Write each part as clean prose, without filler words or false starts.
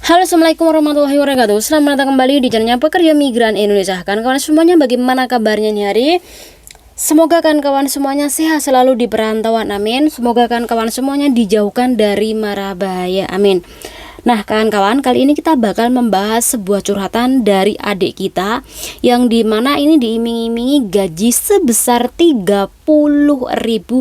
Halo, assalamualaikum warahmatullahi wabarakatuh. Selamat datang kembali di channelnya Pekerja Migran Indonesia. Kawan-kawan semuanya, bagaimana kabarnya nih hari? Semoga kawan-kawan semuanya sehat selalu di perantauan, amin. Semoga kawan-kawan semuanya dijauhkan dari mara bahaya, amin. Nah kawan-kawan, kali ini kita bakal membahas sebuah curhatan dari adik kita, yang dimana ini diiming-imingi gaji sebesar 30.000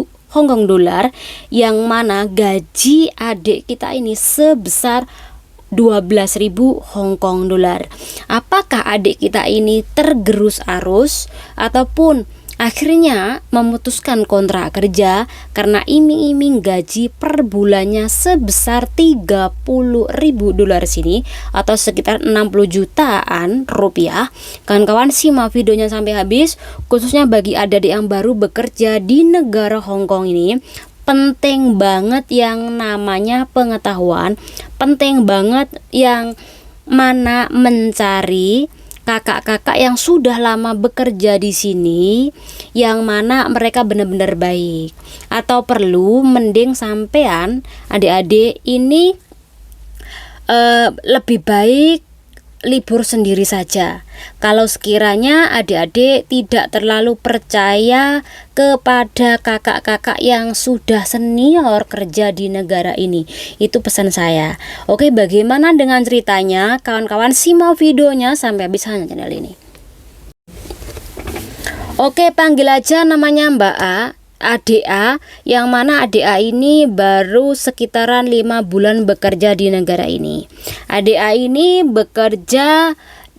Hong Kong dolar, yang mana gaji adik kita ini sebesar 12.000 Hong Kong dolar. Apakah adik kita ini tergerus arus ataupun akhirnya memutuskan kontrak kerja karena iming-iming gaji per bulannya sebesar 30.000 dolar sini atau sekitar 60 jutaan rupiah? Kawan-kawan simak videonya sampai habis, khususnya bagi adik-adik yang baru bekerja di negara Hong Kong ini. Penting banget yang namanya pengetahuan, penting banget yang mana mencari kakak-kakak yang sudah lama bekerja di sini, yang mana mereka benar-benar baik. Atau perlu mending sampean adik-adik ini lebih baik libur sendiri saja. Kalau sekiranya adik-adik tidak terlalu percaya kepada kakak-kakak yang sudah senior kerja di negara ini, itu pesan saya. Oke, bagaimana dengan ceritanya? Kawan-kawan simak videonya sampai habis hanya channel ini. Oke, panggil aja namanya Mbak A, adik A, yang mana adik A ini baru sekitaran 5 bulan bekerja di negara ini. Adik A ini bekerja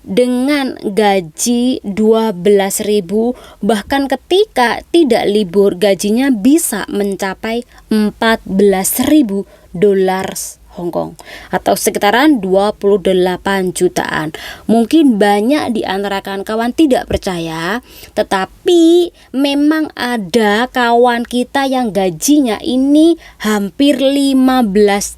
dengan gaji 12.000, bahkan ketika tidak libur gajinya bisa mencapai 14.000 dolar Hong Kong atau sekitaran 28 jutaan. Mungkin banyak di antara kawan-kawan tidak percaya, tetapi memang ada kawan kita yang gajinya ini hampir 15.000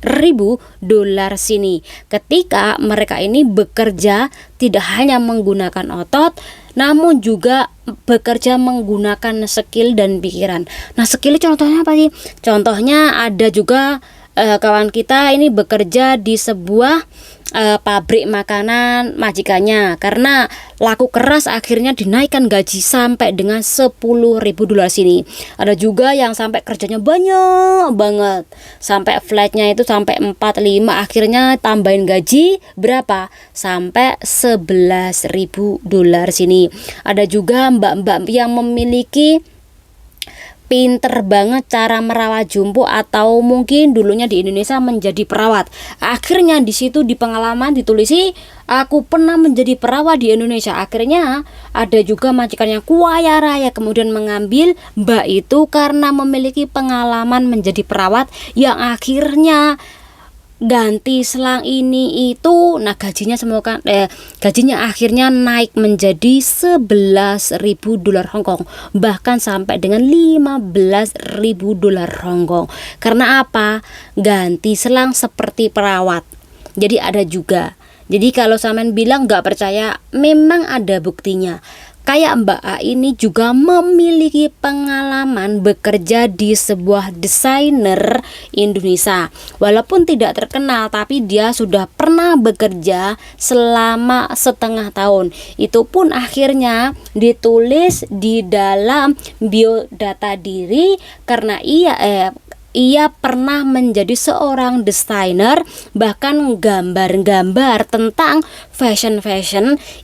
dolar sini. Ketika mereka ini bekerja tidak hanya menggunakan otot, namun juga bekerja menggunakan skill dan pikiran. Nah, skill contohnya apa sih? Contohnya ada juga kawan kita ini bekerja di sebuah pabrik makanan majikannya, karena laku keras akhirnya dinaikkan gaji sampai dengan 10.000 dolar sini. Ada juga yang sampai kerjanya banyak banget, sampai flatnya itu sampai 45, akhirnya tambahin gaji berapa? Sampai 11.000 dolar sini. Ada juga mbak-mbak yang memiliki pinter banget cara merawat jumbo, atau mungkin dulunya di Indonesia menjadi perawat. Akhirnya di situ di pengalaman ditulisi aku pernah menjadi perawat di Indonesia. Akhirnya ada juga majikan yang kaya raya kemudian mengambil mbak itu karena memiliki pengalaman menjadi perawat, yang akhirnya ganti selang ini itu. Nah, gajinya akhirnya naik menjadi 11.000 dolar Hong Kong, bahkan sampai dengan 15.000 dolar Hong Kong. Karena apa? Ganti selang seperti perawat. Jadi ada juga. Jadi kalau sampean bilang nggak percaya, memang ada buktinya. Kayak Mbak A ini juga memiliki pengalaman bekerja di sebuah desainer Indonesia. Walaupun tidak terkenal, tapi dia sudah pernah bekerja selama setengah tahun. Itu pun akhirnya ditulis di dalam biodata diri, karena ia pernah menjadi seorang desainer, bahkan gambar-gambar tentang fashion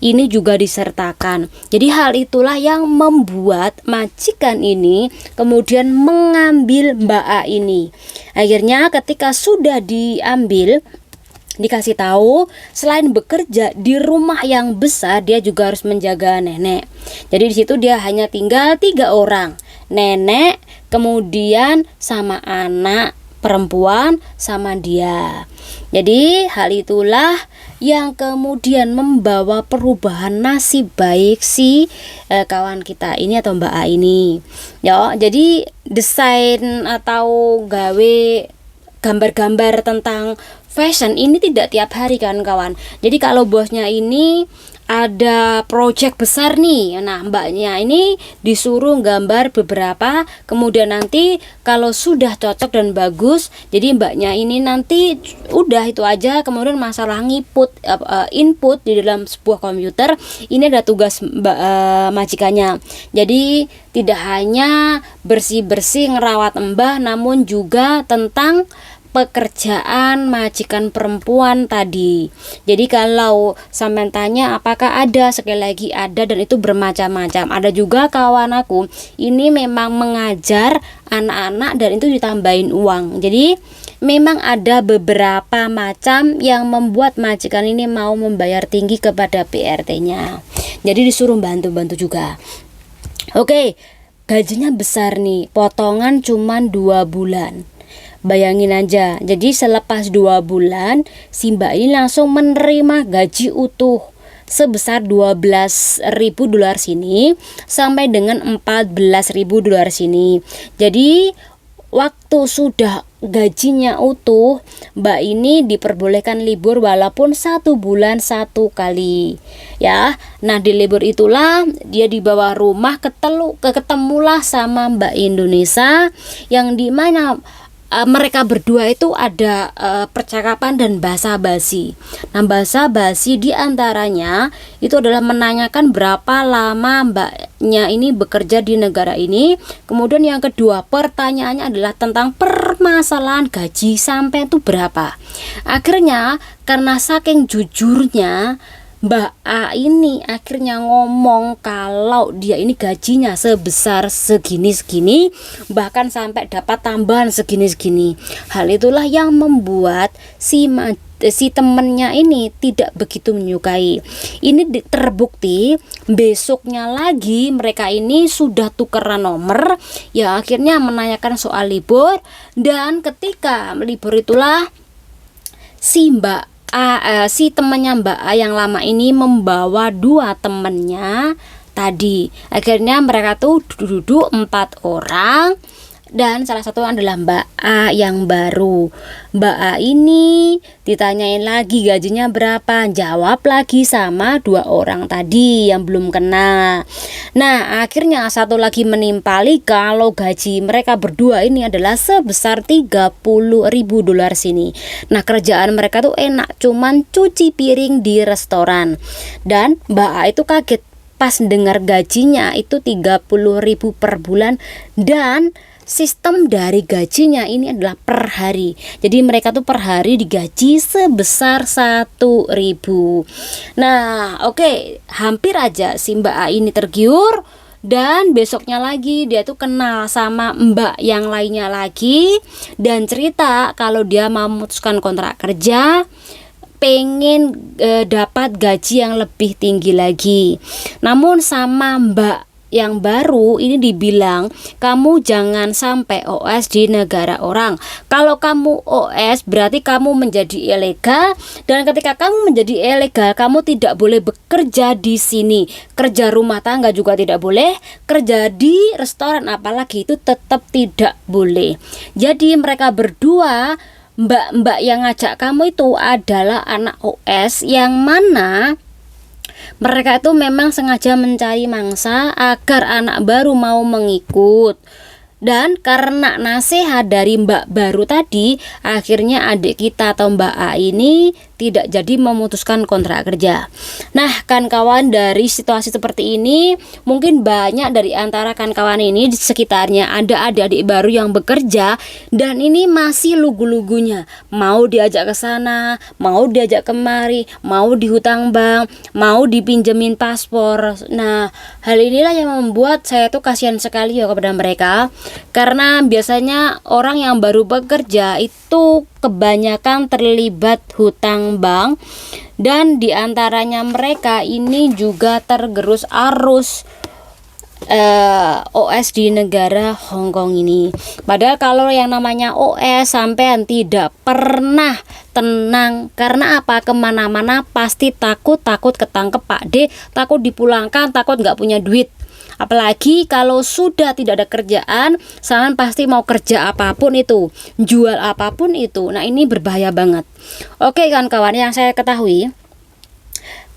ini juga disertakan. Jadi hal itulah yang membuat majikan ini kemudian mengambil Mbak A ini. Akhirnya ketika sudah diambil, dikasih tahu selain bekerja di rumah yang besar, dia juga harus menjaga nenek. Jadi di situ dia hanya tinggal 3 orang, nenek, kemudian sama anak perempuan sama dia. Jadi hal itulah yang kemudian membawa perubahan nasib baik si kawan kita ini atau Mbak A ini. Ya, jadi desain atau gawe gambar-gambar tentang fashion ini tidak tiap hari kan kawan. Jadi kalau bosnya ini ada project besar nih. Nah, mbaknya ini disuruh gambar beberapa, kemudian nanti kalau sudah cocok dan bagus, jadi mbaknya ini nanti udah itu aja. Kemudian masalah input di dalam sebuah komputer, ini ada tugas majikannya. Jadi tidak hanya bersih-bersih ngerawat mbah, namun juga tentang pekerjaan majikan perempuan tadi. Jadi kalau sampean tanya apakah ada, sekali lagi ada, dan itu bermacam-macam. Ada juga kawan aku ini memang mengajar anak-anak dan itu ditambahin uang. Jadi memang ada beberapa macam yang membuat majikan ini mau membayar tinggi kepada PRT-nya. Jadi disuruh bantu-bantu juga. Oke, gajinya besar nih, potongan cuman 2 bulan. Bayangin aja, jadi selepas 2 bulan si mbak ini langsung menerima gaji utuh sebesar 12.000 dolar sini sampai dengan 14.000 dolar sini. Jadi waktu sudah gajinya utuh, mbak ini diperbolehkan libur walaupun 1 bulan 1 kali ya. Nah di libur itulah dia dibawa rumah, ketemulah sama mbak Indonesia yang dimana mereka berdua itu ada percakapan dan basa-basi. Nah basa-basi diantaranya itu adalah menanyakan berapa lama mbaknya ini bekerja di negara ini. Kemudian yang kedua pertanyaannya adalah tentang permasalahan gaji sampai itu berapa. Akhirnya karena saking jujurnya Mbak A ini akhirnya ngomong kalau dia ini gajinya sebesar segini-segini, bahkan sampai dapat tambahan segini-segini. Hal itulah yang membuat si temennya ini tidak begitu menyukai. Ini terbukti besoknya lagi mereka ini sudah tukeran nomor, ya akhirnya menanyakan soal libur. Dan ketika libur itulah si si temannya Mbak A yang lama ini membawa 2 temannya tadi. Akhirnya mereka tuh duduk 4 orang dan salah satu adalah Mbak A yang baru. Mbak A ini ditanyain lagi gajinya berapa, jawab lagi sama 2 orang tadi yang belum kenal. Nah akhirnya satu lagi menimpali kalau gaji mereka berdua ini adalah sebesar 30.000 dolar sini. Nah kerjaan mereka tuh enak, cuman cuci piring di restoran. Dan Mbak A itu kaget pas dengar gajinya itu 30.000 per bulan, dan sistem dari gajinya ini adalah per hari. Jadi mereka tuh per hari digaji sebesar 1.000. Nah oke, hampir aja si Mbak A ini tergiur. Dan besoknya lagi dia tuh kenal sama mbak yang lainnya lagi dan cerita kalau dia mau memutuskan kontrak kerja, pengen dapat gaji yang lebih tinggi lagi. Namun sama mbak yang baru ini dibilang, kamu jangan sampai OS di negara orang. Kalau kamu OS berarti kamu menjadi ilegal, dan ketika kamu menjadi ilegal kamu tidak boleh bekerja di sini. Kerja rumah tangga juga tidak boleh, kerja di restoran apalagi itu tetap tidak boleh. Jadi mereka berdua, mbak-mbak yang ngajak kamu itu adalah anak OS yang mana mereka itu memang sengaja mencari mangsa agar anak baru mau mengikut. Dan karena nasihat dari mbak baru tadi, akhirnya adik kita atau Mbak A ini tidak jadi memutuskan kontrak kerja. Nah kan kawan, dari situasi seperti ini mungkin banyak dari antara kan kawan ini di sekitarnya ada adik-adik baru yang bekerja dan ini masih lugu-lugunya, mau diajak ke sana, mau diajak kemari, mau dihutang bank, mau dipinjemin paspor. Nah hal inilah yang membuat saya tuh kasihan sekali ya kepada mereka, karena biasanya orang yang baru bekerja itu kebanyakan terlibat hutang bank, dan diantaranya mereka ini juga tergerus arus OS di negara Hong Kong ini. Padahal kalau yang namanya OS sampean tidak pernah tenang. Karena apa? Kemana-mana pasti takut ketangkep Pak D, takut dipulangkan, takut nggak punya duit. Apalagi kalau sudah tidak ada kerjaan, kalian pasti mau kerja apapun itu, jual apapun itu. Nah ini berbahaya banget. Oke kan kawan, yang saya ketahui,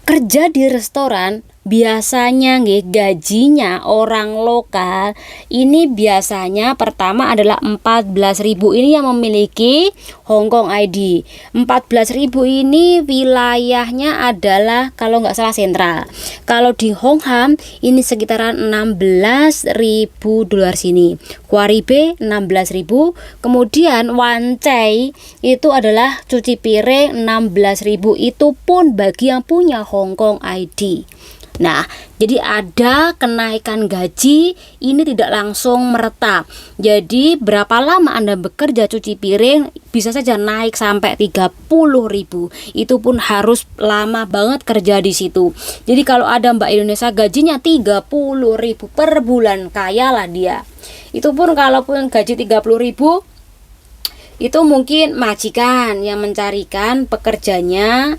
kerja di restoran biasanya nggih gajinya orang lokal ini biasanya pertama adalah 14.000. Ini yang memiliki Hong Kong ID. 14.000 ini wilayahnya adalah kalau nggak salah sentral. Kalau di Hong Ham ini sekitaran 16.000 dolar sini. Quarry 16.000. Kemudian Wan Chai itu adalah cuci piring 16.000. Itu pun bagi yang punya Hong Kong ID. Nah, jadi ada kenaikan gaji, ini tidak langsung merata. Jadi berapa lama Anda bekerja cuci piring bisa saja naik sampai 30.000. Itu pun harus lama banget kerja di situ. Jadi kalau ada Mbak Indonesia gajinya 30.000 per bulan, kayalah dia. Itu pun kalaupun gaji 30.000 itu mungkin majikan yang mencarikan pekerjanya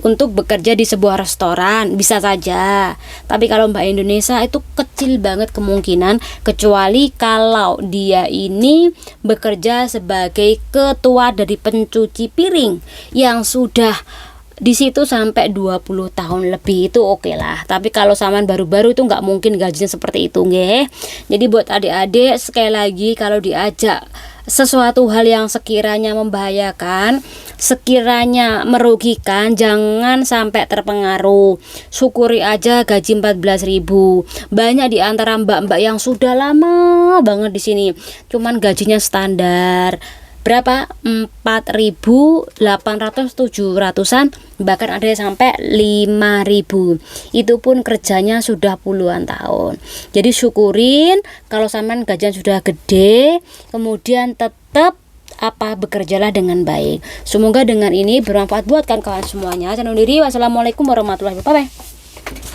untuk bekerja di sebuah restoran, bisa saja. Tapi kalau Mbak Indonesia itu kecil banget kemungkinan, kecuali kalau dia ini bekerja sebagai ketua dari pencuci piring yang sudah di situ sampai 20 tahun lebih, itu oke lah. Tapi kalau saman baru-baru itu nggak mungkin gajinya seperti itu nggih. Jadi buat adik-adik sekali lagi, kalau diajak sesuatu hal yang sekiranya membahayakan, sekiranya merugikan, jangan sampai terpengaruh. Syukuri aja gaji 14.000. Banyak di antara mbak-mbak yang sudah lama banget di sini, cuman gajinya standar berapa? 4.800, 700-an, bahkan ada yang sampai 5.000. Itu pun kerjanya sudah puluhan tahun. Jadi syukurin kalau sampean gajian sudah gede, kemudian tetap bekerjalah dengan baik. Semoga dengan ini bermanfaat buat kawan semuanya. Saya undur diri. Wassalamualaikum warahmatullahi wabarakatuh. Bye bye.